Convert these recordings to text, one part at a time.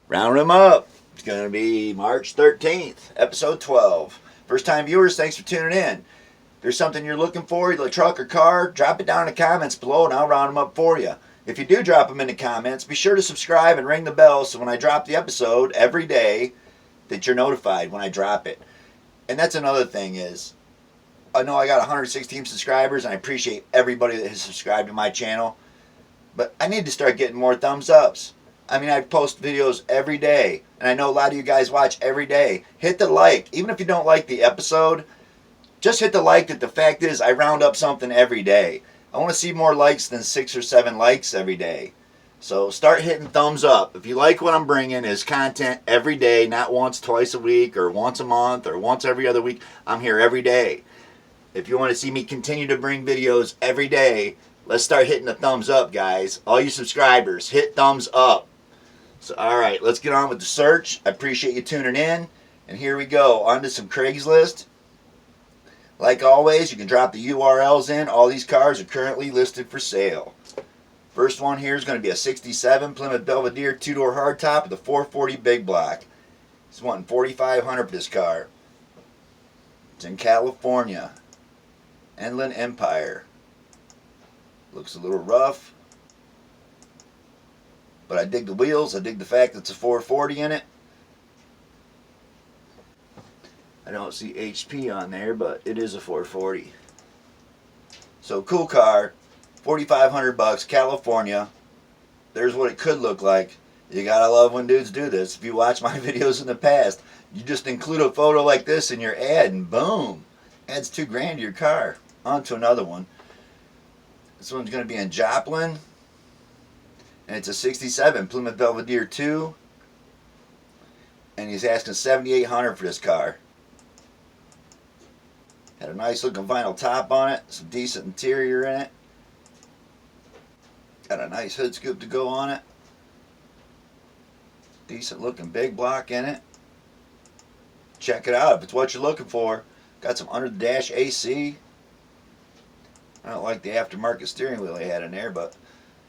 Round them up. It's going to be March 13th, episode 12. First time viewers, thanks for tuning in. If there's something you're looking for, either a truck or car, drop it down in the comments below and I'll round them up for you. If you do drop them in the comments, be sure to subscribe and ring the bell so when I drop the episode every day that you're notified when I drop it. And that's another thing is, I know I got 116 subscribers and I appreciate everybody that has subscribed to my channel, but I need to start getting more thumbs ups. I mean, I post videos every day, and I know a lot of you guys watch every day. Hit the like. Even if you don't like the episode, just hit the like. That the fact is, I round up something every day. I want to see more likes than 6 or 7 likes every day. So start hitting thumbs up. If you like what I'm bringing is content every day, not once, twice a week, or once a month, or once every other week. I'm here every day. If you want to see me continue to bring videos every day, let's start hitting the thumbs up, guys. All you subscribers, hit thumbs up. So, all right, let's get on with the search. I appreciate you tuning in. And here we go. On to some Craigslist. Like always, you can drop the URLs in. All these cars are currently listed for sale. First one here is going to be a 67 Plymouth Belvedere 2-door hardtop with a 440 big block. He's wanting $4,500 for this car. It's in California. Inland Empire. Looks a little rough. But I dig the wheels. I dig the fact that it's a 440 in it. I don't see HP on there, but it is a 440. So cool car. $4,500, California. There's what it could look like. You gotta love when dudes do this. If you watch my videos in the past, you just include a photo like this in your ad and boom. Adds $2,000 to your car. On to another one. This one's going to be in Joplin. And it's a 67 Plymouth Belvedere 2. And he's asking $7,800 for this car. Had a nice looking vinyl top on it. Some decent interior in it. Got a nice hood scoop to go on it. Decent looking big block in it. Check it out if it's what you're looking for. Got some under the dash AC. I don't like the aftermarket steering wheel they had in there, but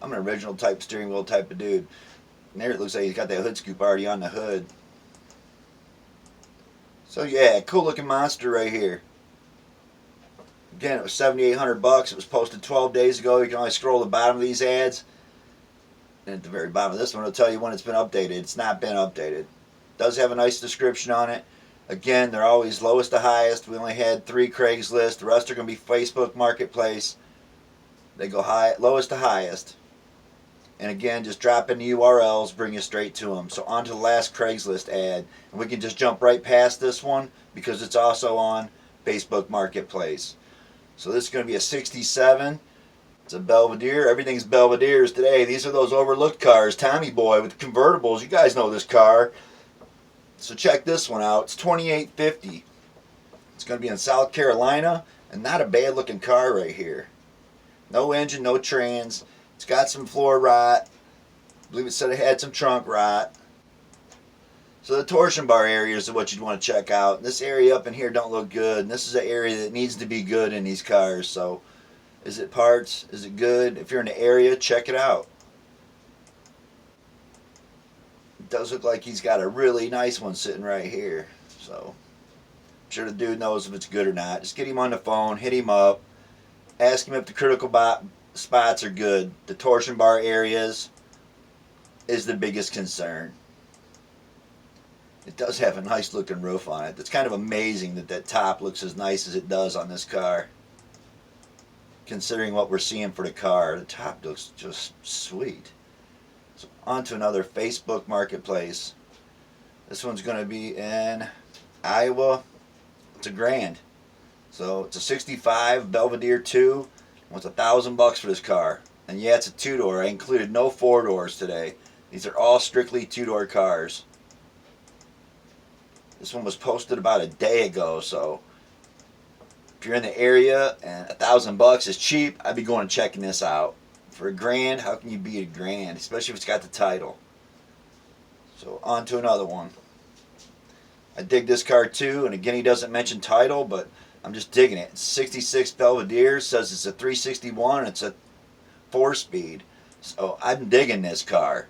I'm an original type steering wheel type of dude. And there it looks like he's got that hood scoop already on the hood. So yeah, cool looking monster right here. Again, it was $7,800. It was posted 12 days ago. You can only scroll the bottom of these ads. And at the very bottom of this one, it'll tell you when it's been updated. It's not been updated. It does have a nice description on it. Again, they're always lowest to highest. We only had 3 Craigslist. The rest are going to be Facebook Marketplace. They go lowest to highest. And again, just drop in the URLs, bring you straight to them. So on to the last Craigslist ad. And we can just jump right past this one because it's also on Facebook Marketplace. So this is going to be a 67. It's a Belvedere. Everything's Belvederes today. These are those overlooked cars. Tommy Boy with the convertibles. You guys know this car. So check this one out. It's $2,850. It's going to be in South Carolina, and not a bad looking car right here. No engine, no trans. It's got some floor rot. I believe it said it had some trunk rot. So the torsion bar areas are what you'd want to check out. This area up in here don't look good. And this is an area that needs to be good in these cars. So is it parts? Is it good? If you're in the area, check it out. It does look like he's got a really nice one sitting right here. So I'm sure the dude knows if it's good or not. Just get him on the phone, hit him up, ask him if the critical spots are good. The torsion bar areas is the biggest concern. It does have a nice looking roof on it. It's kind of amazing that that top looks as nice as it does on this car. Considering what we're seeing for the car, the top looks just sweet. So on to another Facebook Marketplace. This one's going to be in Iowa. It's $1,000. So it's a 65 Belvedere 2. Wants $1,000 for this car. And yeah, it's a 2-door. I included no 4-doors today. These are all strictly 2-door cars. This one was posted about a day ago, so if you're in the area and $1,000 is cheap, I'd be going and checking this out. For $1,000, how can you beat $1,000? Especially if it's got the title. So on to another one. I dig this car too, and again he doesn't mention title, but I'm just digging it. It's 66 Belvedere, says it's a 361, it's a 4-speed. So I'm digging this car.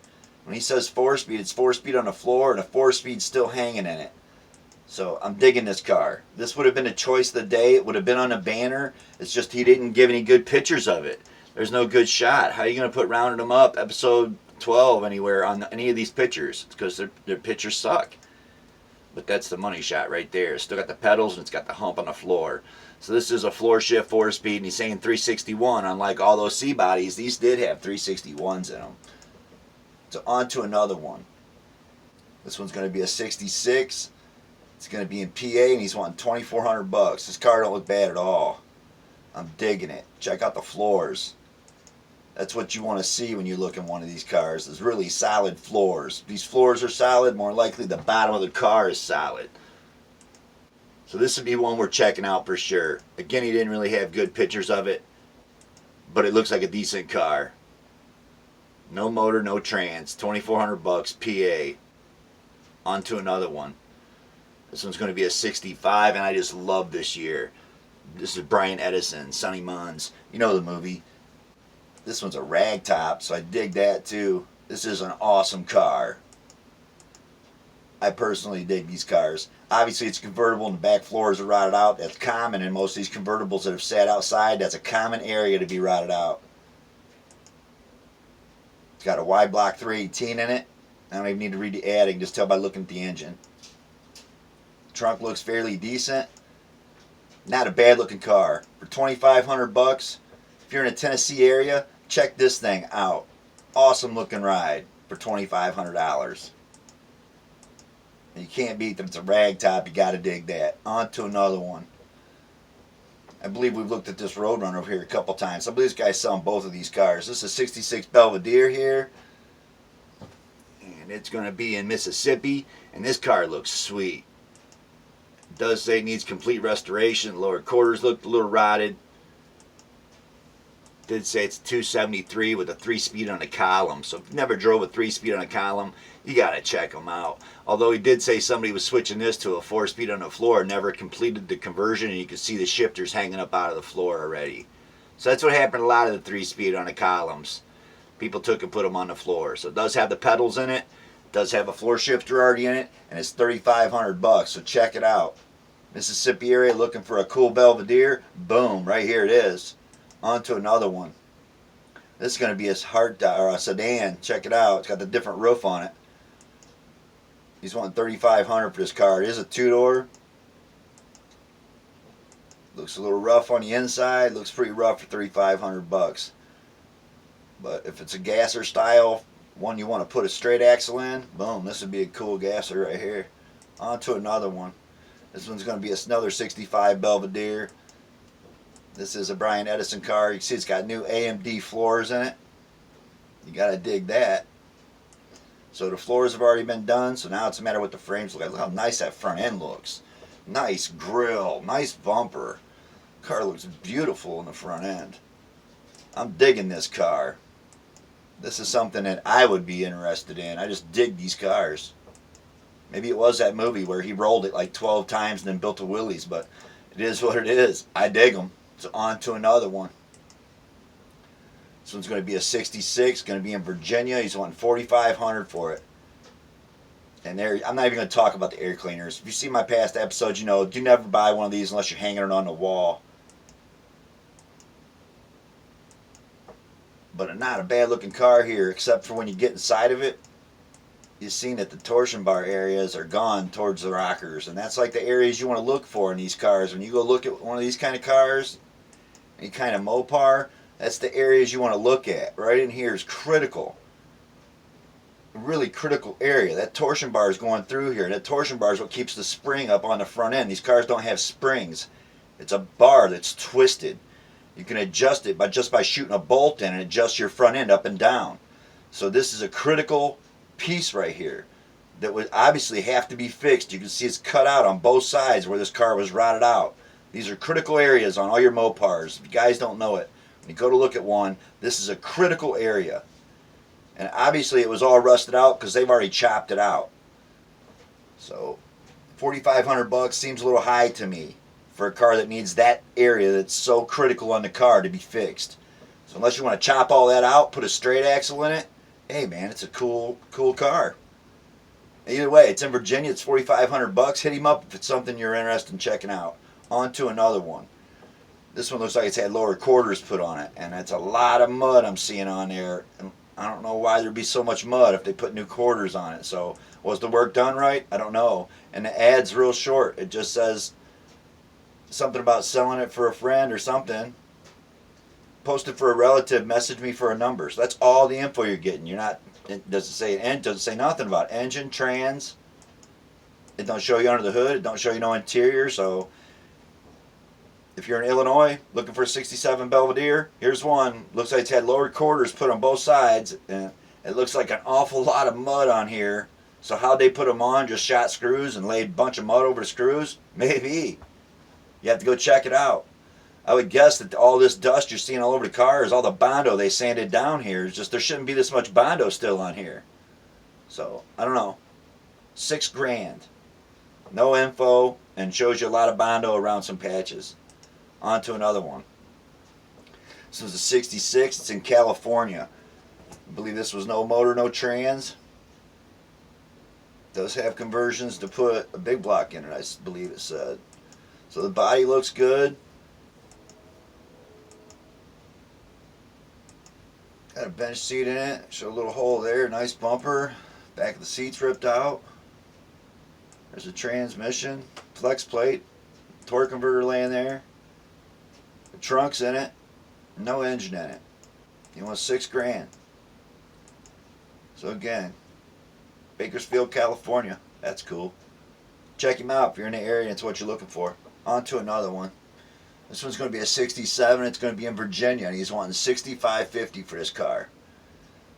When he says 4-speed, it's 4-speed on the floor and a 4-speed still hanging in it. So I'm digging this car. This would have been a choice of the day. It would have been on a banner. It's just he didn't give any good pictures of it. There's no good shot. How are you going to put Rounding Them Up episode 12 anywhere on any of these pictures? It's because their pictures suck. But that's the money shot right there. It's still got the pedals and it's got the hump on the floor. So this is a floor shift 4-speed, and he's saying 361. Unlike all those C-bodies, these did have 361s in them. So on to another one. This one's going to be a 66. It's going to be in PA, and he's wanting $2,400. This car don't look bad at all. I'm digging it. Check out the floors. That's what you want to see when you look in one of these cars. Is really solid floors. These floors are solid. More likely the bottom of the car is solid. So this would be one we're checking out for sure. Again, he didn't really have good pictures of it, but it looks like a decent car. No motor, no trans. $2,400 PA. On to another one. This one's going to be a 65, and I just love this year. This is Brian Edison, Sonny Mons. You know the movie. This one's a ragtop, so I dig that too. This is an awesome car. I personally dig these cars. Obviously, it's convertible and the back floors are rotted out. That's common in most of these convertibles that have sat outside. That's a common area to be rotted out. It's got a Y block 318 in it. I don't even need to read the ad. I can just tell by looking at the engine. Trunk looks fairly decent. Not a bad looking car. For $2,500, if you're in a Tennessee area, check this thing out. Awesome looking ride for $2,500. And you can't beat them. It's a ragtop. You got to dig that. On to another one. I believe we've looked at this Roadrunner over here a couple times. I believe this guy's selling both of these cars. This is a 66 Belvedere here. And it's going to be in Mississippi. And this car looks sweet. It does say it needs complete restoration. Lower quarters looked a little rotted. Did say it's a 273 with a 3-speed on a column. So if you never drove a 3-speed on a column, you got to check them out. Although he did say somebody was switching this to a 4-speed on the floor, never completed the conversion, and you can see the shifters hanging up out of the floor already. So that's what happened to a lot of the 3-speed on the columns. People took and put them on the floor. So it does have the pedals in it. It does have a floor shifter already in it, and it's $3,500. So check it out. Mississippi area looking for a cool Belvedere. Boom, right here it is. On to another one. This is going to be a sedan. Check it out. It's got the different roof on it. He's wanting $3,500 for this car. It is a 2-door. Looks a little rough on the inside. Looks pretty rough for $3,500. But if it's a gasser style one you want to put a straight axle in, boom, this would be a cool gasser right here. On to another one. This one's going to be another 65 Belvedere. This is a Brian Edison car. You can see it's got new AMD floors in it. You got to dig that. So the floors have already been done, so now it's a matter of what the frames look like. Look how nice that front end looks. Nice grill, nice bumper. Car looks beautiful in the front end. I'm digging this car. This is something that I would be interested in. I just dig these cars. Maybe it was that movie where he rolled it like 12 times and then built a Willys, but it is what it is. I dig them. So on to another one. This one's going to be a 66, going to be in Virginia. He's wanting $4,500 for it. And there, I'm not even going to talk about the air cleaners. If you see my past episodes, you know, do never buy one of these unless you're hanging it on the wall. But not a bad looking car here, except for when you get inside of it, you've seen that the torsion bar areas are gone towards the rockers. And that's like the areas you want to look for in these cars. When you go look at one of these kind of cars, any kind of Mopar, that's the areas you want to look at. Right in here is critical. A really critical area. That torsion bar is going through here. That torsion bar is what keeps the spring up on the front end. These cars don't have springs. It's a bar that's twisted. You can adjust it just by shooting a bolt in and adjust your front end up and down. So this is a critical piece right here that would obviously have to be fixed. You can see it's cut out on both sides where this car was rotted out. These are critical areas on all your Mopars. If you guys don't know it, when you go to look at one, this is a critical area. And obviously it was all rusted out because they've already chopped it out. So $4,500 seems a little high to me for a car that needs that area that's so critical on the car to be fixed. So unless you want to chop all that out, put a straight axle in it, hey man, it's a cool car. Either way, it's in Virginia. It's $4,500. Hit him up if it's something you're interested in checking out. On to another one. This one looks like it's had lower quarters put on it, and it's a lot of mud I'm seeing on there. And I don't know why there'd be so much mud if they put new quarters on it. So was the work done right? I don't know. And the ad's real short. It just says something about selling it for a friend or something. Posted for a relative, message me for a number. So that's all the info you're getting. You're not, it doesn't say nothing about engine, trans. It don't show you under the hood. It don't show you no interior. So if you're in Illinois looking for a 67 Belvedere, here's one. Looks like it's had lowered quarters put on both sides. And it looks like an awful lot of mud on here. So how'd they put them on? Just shot screws and laid a bunch of mud over the screws? Maybe. You have to go check it out. I would guess that all this dust you're seeing all over the car is all the Bondo they sanded down here. It's just there shouldn't be this much Bondo still on here. So, I don't know. $6,000. No info, and shows you a lot of Bondo around some patches. On to another one. This was a 66. It's in California. I believe this was no motor, no trans. It does have conversions to put a big block in it, I believe it said. So the body looks good. Got a bench seat in it. Show a little hole there. Nice bumper. Back of the seat's ripped out. There's a transmission. Flex plate. Torque converter laying there. The trunk's in it. No engine in it. You want $6,000. So again, Bakersfield, California. That's cool. Check him out if you're in the area and it's what you're looking for. On to another one. This one's going to be a 67. It's going to be in Virginia, and he's wanting $6,550 for this car.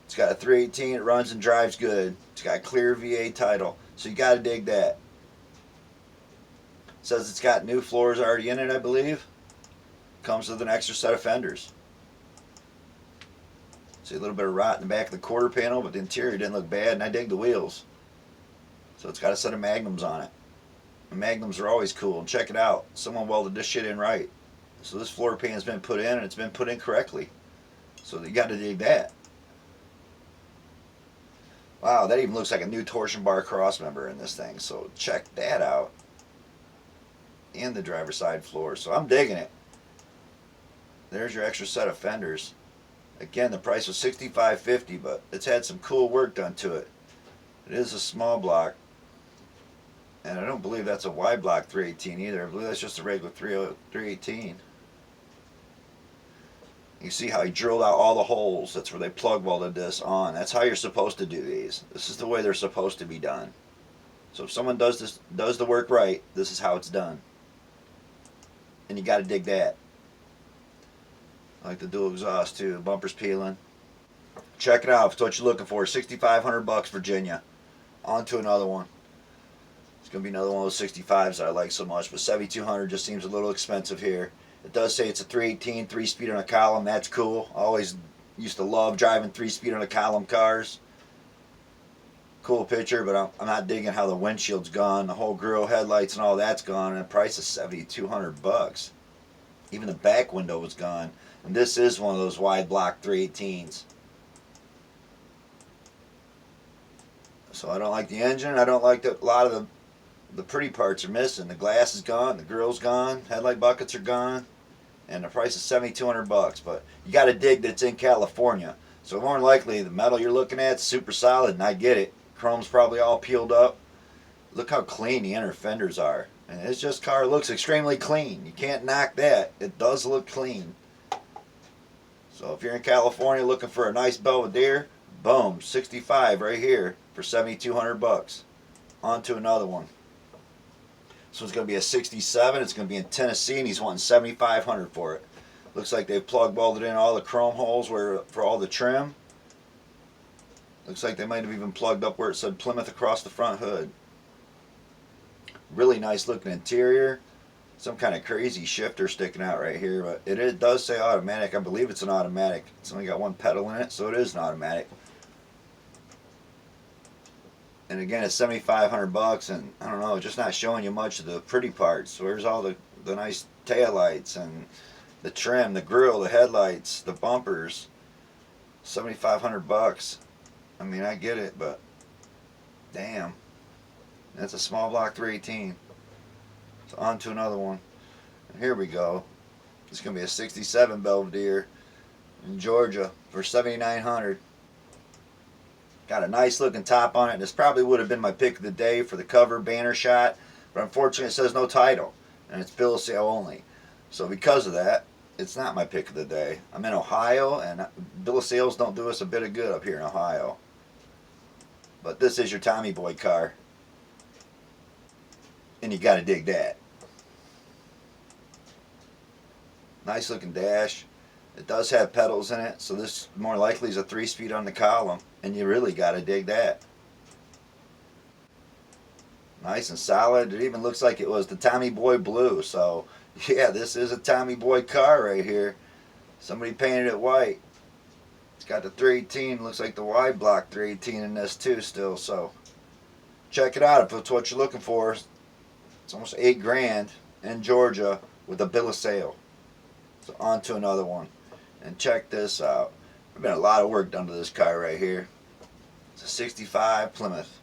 It's got a 318. It runs and drives good. It's got a clear VA title, so you got to dig that. It says it's got new floors already in it, I believe. Comes with an extra set of fenders. See a little bit of rot in the back of the quarter panel, but the interior didn't look bad, and I dig the wheels. So it's got a set of magnums on it. The magnums are always cool, and check it out. Someone welded this shit in right. So this floor pan's been put in, and it's been put in correctly. So you got to dig that. Wow, that even looks like a new torsion bar cross member in this thing. So check that out. And the driver's side floor. So I'm digging it. There's your extra set of fenders. Again, the price was $6,550, but it's had some cool work done to it. It is a small block. And I don't believe that's a wide block 318 either. I believe that's just a regular 318. You see how he drilled out all the holes. That's where they plug welded this on. That's how you're supposed to do these. This is the way they're supposed to be done. So if someone does the work right, this is how it's done. And you got to dig that. I like the dual exhaust too. The bumper's peeling. Check it out. If it's what you're looking for. $6,500, Virginia. On to another one. It's going to be another one of those 65s that I like so much, but 7,200 just seems a little expensive here. It does say it's a 318, 3-speed on a column. That's cool. I always used to love driving 3-speed on a column cars. Cool picture, but I'm not digging how the windshield's gone. The whole grill, headlights, and all that's gone, and the price is $7,200. Even the back window was gone. And this is one of those wide block 318s. So I don't like the engine. I don't like a lot of the pretty parts are missing. The glass is gone. The grill's gone. Headlight buckets are gone. And the price is $7,200. But you got to dig that it's in California. So more than likely, the metal you're looking at is super solid, and I get it. Chrome's probably all peeled up. Look how clean the inner fenders are. And this just car looks extremely clean. You can't knock that. It does look clean. So if you're in California looking for a nice Belvedere, boom, 65 right here for $7,200. On to another one. This one's going to be a 67. It's going to be in Tennessee, and he's wanting $7,500 for it. Looks like they've plug welded in all the chrome holes for all the trim. Looks like they might have even plugged up where it said Plymouth across the front hood. Really nice looking interior. Some kind of crazy shifter sticking out right here, but it does say automatic. I believe it's an automatic. It's only got one pedal in it, so it is an automatic. And again, it's $7,500, and I don't know, just not showing you much of the pretty parts. Where's all the nice taillights and the trim, the grill, the headlights, the bumpers? $7,500. I mean, I get it, but damn. That's a small block 318. So on to another one. And here we go. It's going to be a 67 Belvedere in Georgia for $7,900. Got a nice looking top on it. This probably would have been my pick of the day for the cover banner shot, but unfortunately it says no title and it's bill of sale only. So because of that, it's not my pick of the day. I'm in Ohio and bill of sales don't do us a bit of good up here in Ohio. But this is your Tommy Boy car. And you got to dig that. Nice looking dash. It does have pedals in it, so this more likely is a 3-speed on the column, and you really got to dig that. Nice and solid. It even looks like it was the Tommy Boy blue, so yeah, this is a Tommy Boy car right here. Somebody painted it white. It's got the 318, looks like the wide block 318 in this too still, so check it out if it's what you're looking for. It's almost $8,000 in Georgia with a bill of sale. So on to another one. And check this out. There's been a lot of work done to this car right here. It's a 65 Plymouth.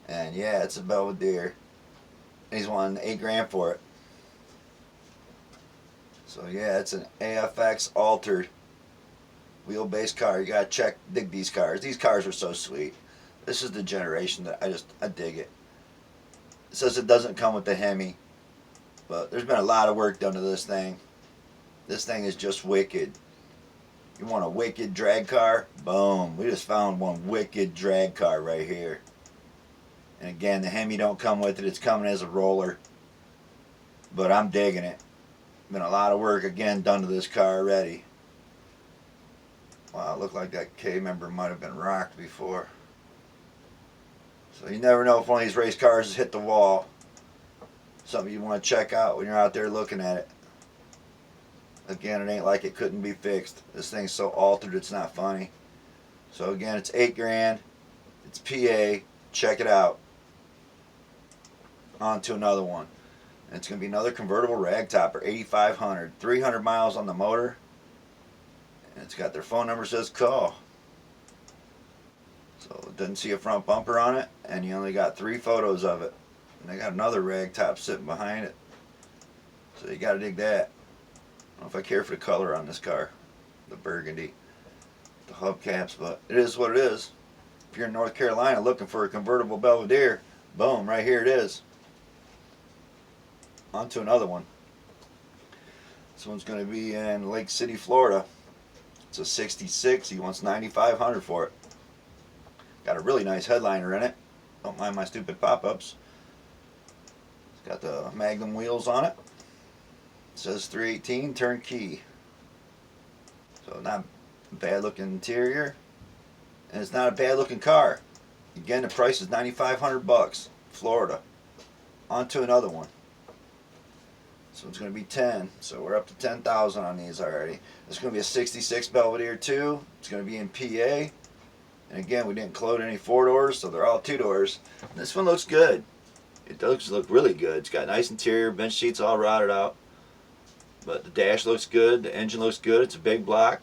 And yeah, it's a Belvedere. And he's wanting $8,000 for it. So yeah, it's an AFX altered wheelbase car. You gotta dig these cars. These cars are so sweet. This is the generation that I dig it. It says it doesn't come with the Hemi, but there's been a lot of work done to this thing. This thing is just wicked. You want a wicked drag car? Boom. We just found one wicked drag car right here. And again, the Hemi don't come with it. It's coming as a roller. But I'm digging it. Been a lot of work again done to this car already. Wow, it looked like that K member might have been rocked before. So you never know if one of these race cars has hit the wall. Something you want to check out when you're out there looking at it. Again, it ain't like it couldn't be fixed. This thing's so altered it's not funny. So again, it's $8,000. It's PA. Check it out. On to another one. And it's going to be another convertible ragtopper, 8,500. 300 miles on the motor. And it's got their phone number, says call. So it doesn't see a front bumper on it, and you only got 3 photos of it. And they got another ragtop sitting behind it. So you got to dig that. I don't know if I care for the color on this car, the burgundy, the hubcaps, but it is what it is. If you're in North Carolina looking for a convertible Belvedere, boom, right here it is. On to another one. This one's going to be in Lake City, Florida. It's a 66. He wants $9,500 for it. Got a really nice headliner in it. Don't mind my stupid pop-ups. It's got the Magnum wheels on it. It says 318 turnkey. So not a bad looking interior. And it's not a bad looking car. Again, the price is $9,500. Florida. On to another one. So it's going to be 10. So we're up to 10,000 on these already. It's going to be a 66 Belvedere 2. It's going to be in PA. And again, we didn't include any 4-doors, so they're all 2-doors. This one looks good. It does look really good. It's got nice interior, bench seats all rotted out. But the dash looks good, the engine looks good. It's a big block.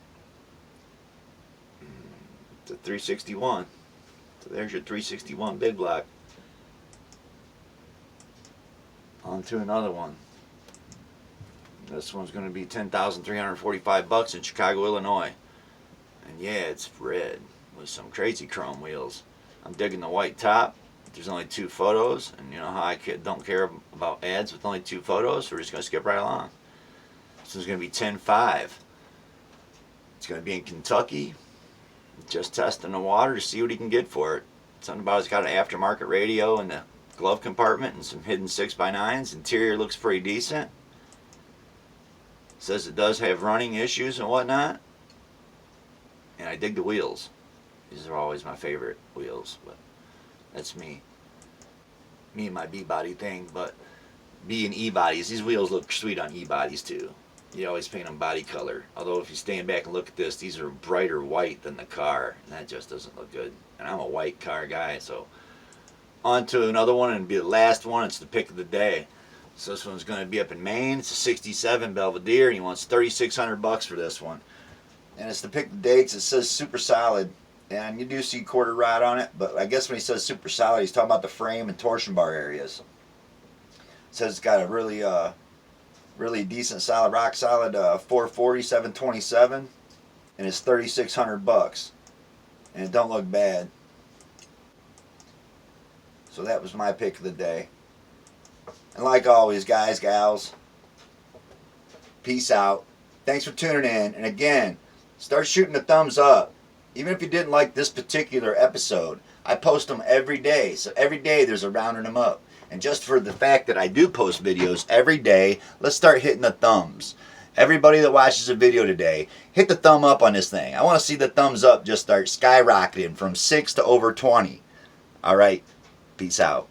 It's a 361. So there's your 361 big block. On to another one. This one's going to be $10,345 in Chicago, Illinois. And yeah, it's red with some crazy chrome wheels. I'm digging the white top. There's only 2 photos, and you know how I don't care about ads with only 2 photos, so we're just going to skip right along. This one's going to be 10.5. It's going to be in Kentucky. Just testing the water to see what he can get for it. Something about it's got an aftermarket radio in the glove compartment and some hidden 6x9s. Interior looks pretty decent. Says it does have running issues and whatnot. And I dig the wheels. These are always my favorite wheels, but that's me. Me and my B-body thing, but B and E-bodies, these wheels look sweet on E-bodies too. You always paint them body color. Although if you stand back and look at this, these are brighter white than the car, and that just doesn't look good. And I'm a white car guy, so on to another one, and it'll be the last one. It's the pick of the day. So this one's going to be up in Maine. It's a 67 Belvedere, and he wants $3,600 for this one. And it's the pick of the day because it says super solid. And you do see quarter rod on it, but I guess when he says super solid, he's talking about the frame and torsion bar areas. It says it's got a really decent solid, rock solid 440 727, and it's $3,600, and it don't look bad. So that was my pick of the day. And like always, guys, gals, peace out. Thanks for tuning in. And again, start shooting the thumbs up. Even if you didn't like this particular episode, I post them every day. So every day there's a rounding them up. And just for the fact that I do post videos every day, let's start hitting the thumbs. Everybody that watches a video today, hit the thumb up on this thing. I want to see the thumbs up just start skyrocketing from 6 to over 20. All right, peace out.